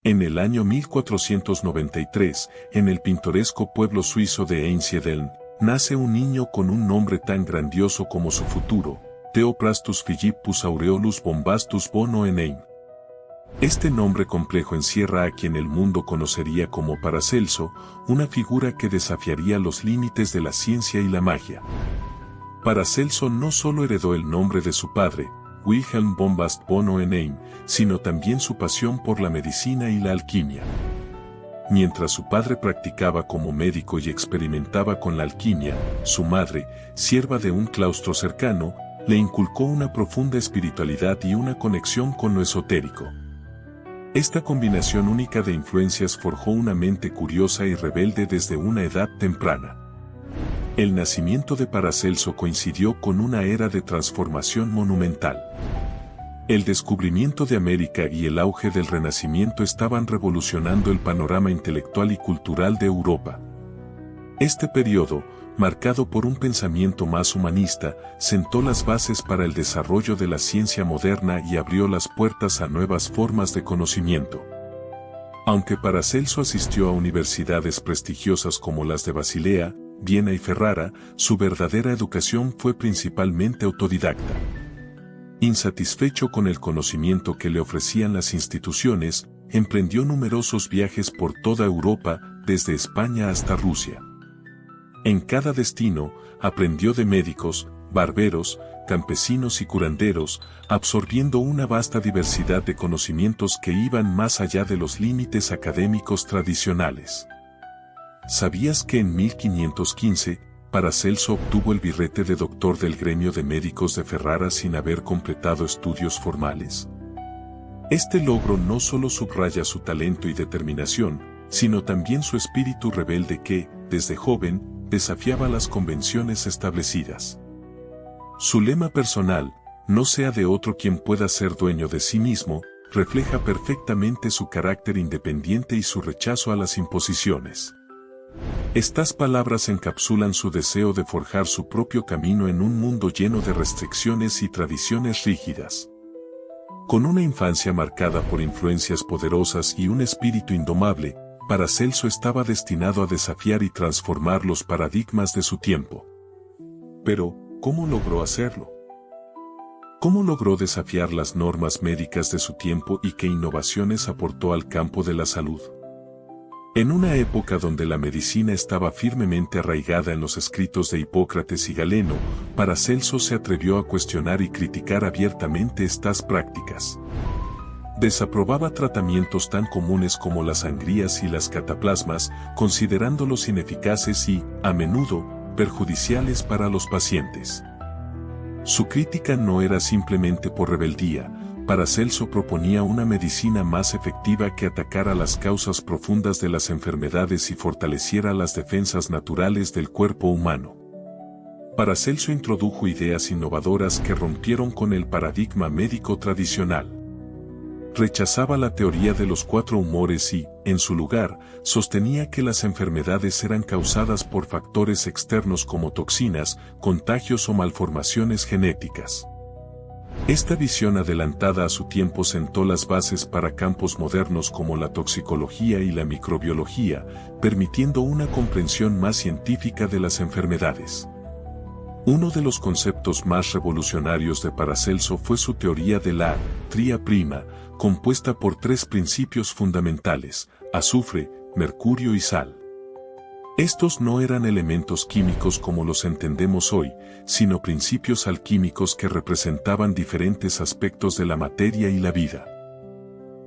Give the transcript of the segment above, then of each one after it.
En el año 1493, en el pintoresco pueblo suizo de Einsiedeln, nace un niño con un nombre tan grandioso como su futuro, Theophrastus Philippus Aureolus Bombastus Bonoenein. Este nombre complejo encierra a quien el mundo conocería como Paracelso, una figura que desafiaría los límites de la ciencia y la magia. Paracelso no solo heredó el nombre de su padre, Wilhelm Bombast Bonoenein, sino también su pasión por la medicina y la alquimia. Mientras su padre practicaba como médico y experimentaba con la alquimia, su madre, sierva de un claustro cercano, le inculcó una profunda espiritualidad y una conexión con lo esotérico. Esta combinación única de influencias forjó una mente curiosa y rebelde desde una edad temprana. El nacimiento de Paracelso coincidió con una era de transformación monumental. El descubrimiento de América y el auge del Renacimiento estaban revolucionando el panorama intelectual y cultural de Europa. Este periodo, marcado por un pensamiento más humanista, sentó las bases para el desarrollo de la ciencia moderna y abrió las puertas a nuevas formas de conocimiento. Aunque Paracelso asistió a universidades prestigiosas como las de Basilea, Viena y Ferrara, su verdadera educación fue principalmente autodidacta. Insatisfecho con el conocimiento que le ofrecían las instituciones, emprendió numerosos viajes por toda Europa, desde España hasta Rusia. En cada destino, aprendió de médicos, barberos, campesinos y curanderos, absorbiendo una vasta diversidad de conocimientos que iban más allá de los límites académicos tradicionales. ¿Sabías que en 1515, Paracelso obtuvo el birrete de doctor del gremio de médicos de Ferrara sin haber completado estudios formales? Este logro no solo subraya su talento y determinación, sino también su espíritu rebelde que, desde joven, desafiaba las convenciones establecidas. Su lema personal, no sea de otro quien pueda ser dueño de sí mismo, refleja perfectamente su carácter independiente y su rechazo a las imposiciones. Estas palabras encapsulan su deseo de forjar su propio camino en un mundo lleno de restricciones y tradiciones rígidas. Con una infancia marcada por influencias poderosas y un espíritu indomable, Paracelso estaba destinado a desafiar y transformar los paradigmas de su tiempo. Pero, ¿cómo logró hacerlo? ¿Cómo logró desafiar las normas médicas de su tiempo y qué innovaciones aportó al campo de la salud? En una época donde la medicina estaba firmemente arraigada en los escritos de Hipócrates y Galeno, Paracelso se atrevió a cuestionar y criticar abiertamente estas prácticas. Desaprobaba tratamientos tan comunes como las sangrías y las cataplasmas, considerándolos ineficaces y, a menudo, perjudiciales para los pacientes. Su crítica no era simplemente por rebeldía. Paracelso proponía una medicina más efectiva que atacara las causas profundas de las enfermedades y fortaleciera las defensas naturales del cuerpo humano. Paracelso introdujo ideas innovadoras que rompieron con el paradigma médico tradicional. Rechazaba la teoría de los 4 humores y, en su lugar, sostenía que las enfermedades eran causadas por factores externos como toxinas, contagios o malformaciones genéticas. Esta visión adelantada a su tiempo sentó las bases para campos modernos como la toxicología y la microbiología, permitiendo una comprensión más científica de las enfermedades. Uno de los conceptos más revolucionarios de Paracelso fue su teoría de la tría prima, compuesta por 3 principios fundamentales: azufre, mercurio y sal. Estos no eran elementos químicos como los entendemos hoy, sino principios alquímicos que representaban diferentes aspectos de la materia y la vida.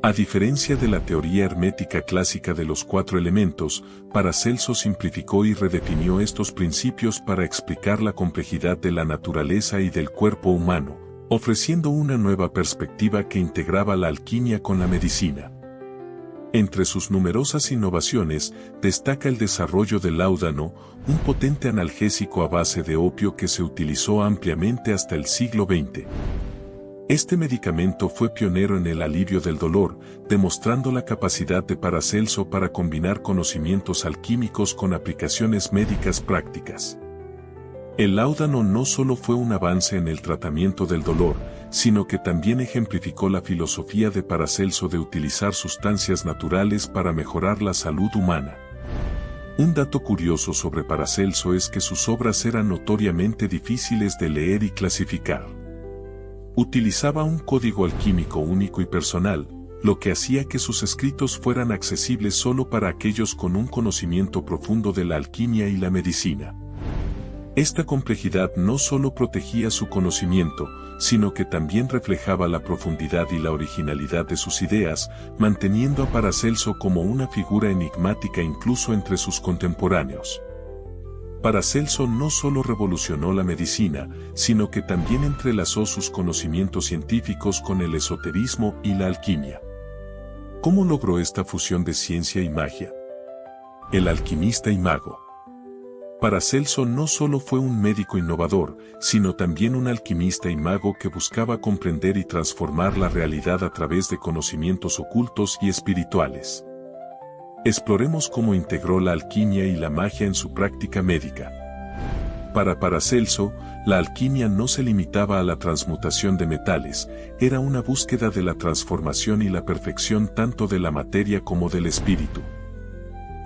A diferencia de la teoría hermética clásica de los 4 elementos, Paracelso simplificó y redefinió estos principios para explicar la complejidad de la naturaleza y del cuerpo humano, ofreciendo una nueva perspectiva que integraba la alquimia con la medicina. Entre sus numerosas innovaciones, destaca el desarrollo del láudano, un potente analgésico a base de opio que se utilizó ampliamente hasta el siglo XX. Este medicamento fue pionero en el alivio del dolor, demostrando la capacidad de Paracelso para combinar conocimientos alquímicos con aplicaciones médicas prácticas. El láudano no solo fue un avance en el tratamiento del dolor, sino que también ejemplificó la filosofía de Paracelso de utilizar sustancias naturales para mejorar la salud humana. Un dato curioso sobre Paracelso es que sus obras eran notoriamente difíciles de leer y clasificar. Utilizaba un código alquímico único y personal, lo que hacía que sus escritos fueran accesibles solo para aquellos con un conocimiento profundo de la alquimia y la medicina. Esta complejidad no solo protegía su conocimiento, sino que también reflejaba la profundidad y la originalidad de sus ideas, manteniendo a Paracelso como una figura enigmática incluso entre sus contemporáneos. Paracelso no solo revolucionó la medicina, sino que también entrelazó sus conocimientos científicos con el esoterismo y la alquimia. ¿Cómo logró esta fusión de ciencia y magia? El alquimista y mago. Paracelso no solo fue un médico innovador, sino también un alquimista y mago que buscaba comprender y transformar la realidad a través de conocimientos ocultos y espirituales. Exploremos cómo integró la alquimia y la magia en su práctica médica. Para Paracelso, la alquimia no se limitaba a la transmutación de metales, era una búsqueda de la transformación y la perfección tanto de la materia como del espíritu.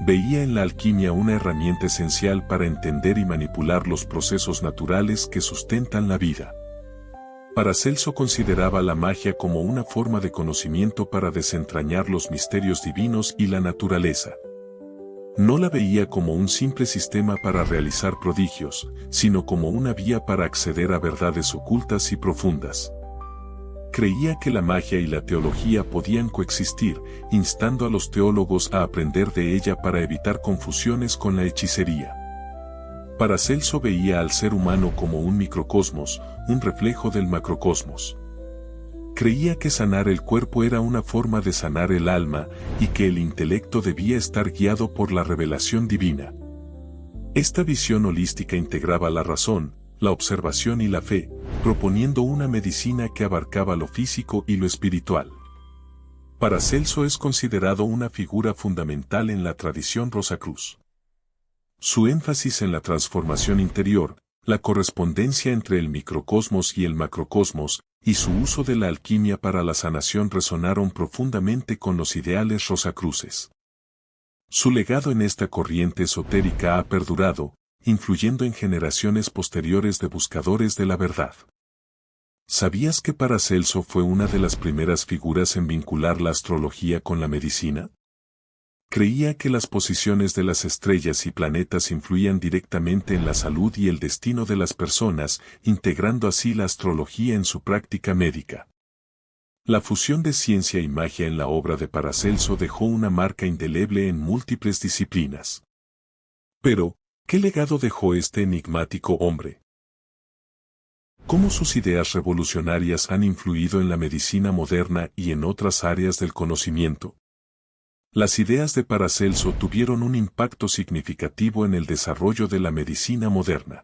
Veía en la alquimia una herramienta esencial para entender y manipular los procesos naturales que sustentan la vida. Paracelso consideraba la magia como una forma de conocimiento para desentrañar los misterios divinos y la naturaleza. No la veía como un simple sistema para realizar prodigios, sino como una vía para acceder a verdades ocultas y profundas. Creía que la magia y la teología podían coexistir, instando a los teólogos a aprender de ella para evitar confusiones con la hechicería. Paracelso veía al ser humano como un microcosmos, un reflejo del macrocosmos. Creía que sanar el cuerpo era una forma de sanar el alma y que el intelecto debía estar guiado por la revelación divina. Esta visión holística integraba la razón, la observación y la fe, proponiendo una medicina que abarcaba lo físico y lo espiritual. Paracelso es considerado una figura fundamental en la tradición Rosacruz. Su énfasis en la transformación interior, la correspondencia entre el microcosmos y el macrocosmos, y su uso de la alquimia para la sanación resonaron profundamente con los ideales rosacruces. Su legado en esta corriente esotérica ha perdurado, influyendo en generaciones posteriores de buscadores de la verdad. ¿Sabías que Paracelso fue una de las primeras figuras en vincular la astrología con la medicina? Creía que las posiciones de las estrellas y planetas influían directamente en la salud y el destino de las personas, integrando así la astrología en su práctica médica. La fusión de ciencia y magia en la obra de Paracelso dejó una marca indeleble en múltiples disciplinas. Pero, ¿qué legado dejó este enigmático hombre? ¿Cómo sus ideas revolucionarias han influido en la medicina moderna y en otras áreas del conocimiento? Las ideas de Paracelso tuvieron un impacto significativo en el desarrollo de la medicina moderna.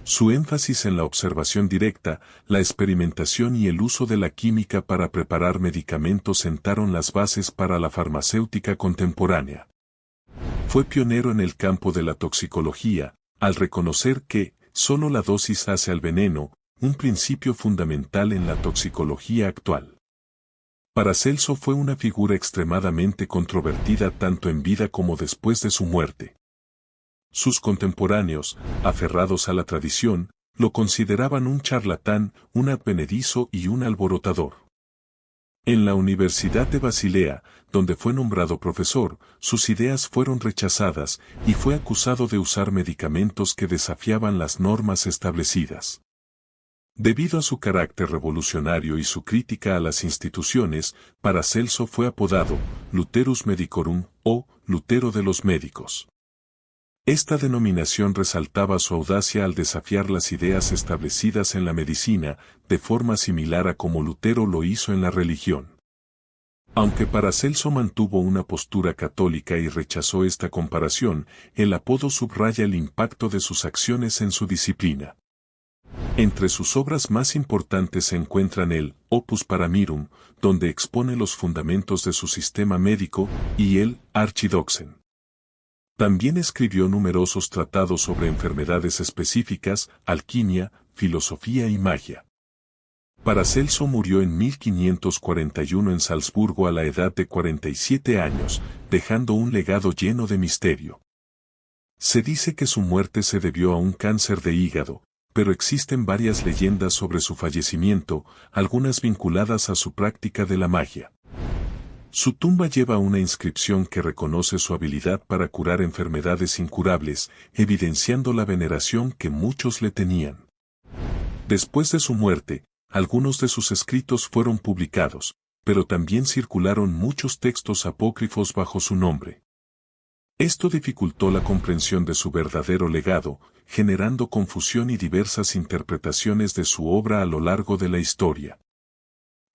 Su énfasis en la observación directa, la experimentación y el uso de la química para preparar medicamentos sentaron las bases para la farmacéutica contemporánea. Fue pionero en el campo de la toxicología, al reconocer que, solo la dosis hace al veneno, un principio fundamental en la toxicología actual. Paracelso fue una figura extremadamente controvertida tanto en vida como después de su muerte. Sus contemporáneos, aferrados a la tradición, lo consideraban un charlatán, un advenedizo y un alborotador. En la Universidad de Basilea, donde fue nombrado profesor, sus ideas fueron rechazadas y fue acusado de usar medicamentos que desafiaban las normas establecidas. Debido a su carácter revolucionario y su crítica a las instituciones, Paracelso fue apodado Lutherus Medicorum o Lutero de los médicos. Esta denominación resaltaba su audacia al desafiar las ideas establecidas en la medicina, de forma similar a como Lutero lo hizo en la religión. Aunque Paracelso mantuvo una postura católica y rechazó esta comparación, el apodo subraya el impacto de sus acciones en su disciplina. Entre sus obras más importantes se encuentran el Opus Paramirum, donde expone los fundamentos de su sistema médico, y el Archidoxen. También escribió numerosos tratados sobre enfermedades específicas, alquimia, filosofía y magia. Paracelso murió en 1541 en Salzburgo a la edad de 47 años, dejando un legado lleno de misterio. Se dice que su muerte se debió a un cáncer de hígado, pero existen varias leyendas sobre su fallecimiento, algunas vinculadas a su práctica de la magia. Su tumba lleva una inscripción que reconoce su habilidad para curar enfermedades incurables, evidenciando la veneración que muchos le tenían. Después de su muerte, algunos de sus escritos fueron publicados, pero también circularon muchos textos apócrifos bajo su nombre. Esto dificultó la comprensión de su verdadero legado, generando confusión y diversas interpretaciones de su obra a lo largo de la historia.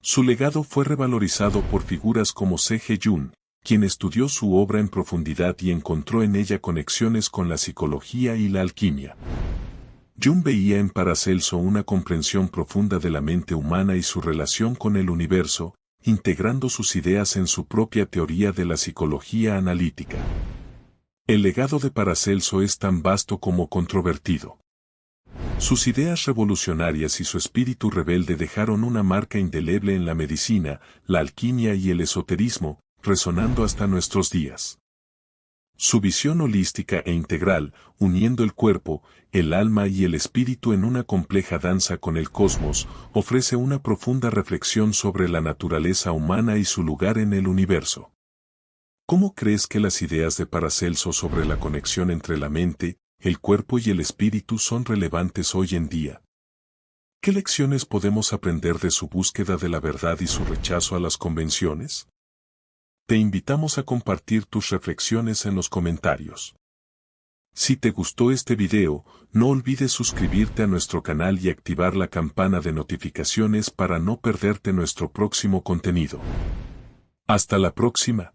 Su legado fue revalorizado por figuras como C.G. Jung, quien estudió su obra en profundidad y encontró en ella conexiones con la psicología y la alquimia. Jung veía en Paracelso una comprensión profunda de la mente humana y su relación con el universo, integrando sus ideas en su propia teoría de la psicología analítica. El legado de Paracelso es tan vasto como controvertido. Sus ideas revolucionarias y su espíritu rebelde dejaron una marca indeleble en la medicina, la alquimia y el esoterismo, resonando hasta nuestros días. Su visión holística e integral, uniendo el cuerpo, el alma y el espíritu en una compleja danza con el cosmos, ofrece una profunda reflexión sobre la naturaleza humana y su lugar en el universo. ¿Cómo crees que las ideas de Paracelso sobre la conexión entre la mente, el cuerpo y el espíritu son relevantes hoy en día? ¿Qué lecciones podemos aprender de su búsqueda de la verdad y su rechazo a las convenciones? Te invitamos a compartir tus reflexiones en los comentarios. Si te gustó este video, no olvides suscribirte a nuestro canal y activar la campana de notificaciones para no perderte nuestro próximo contenido. Hasta la próxima.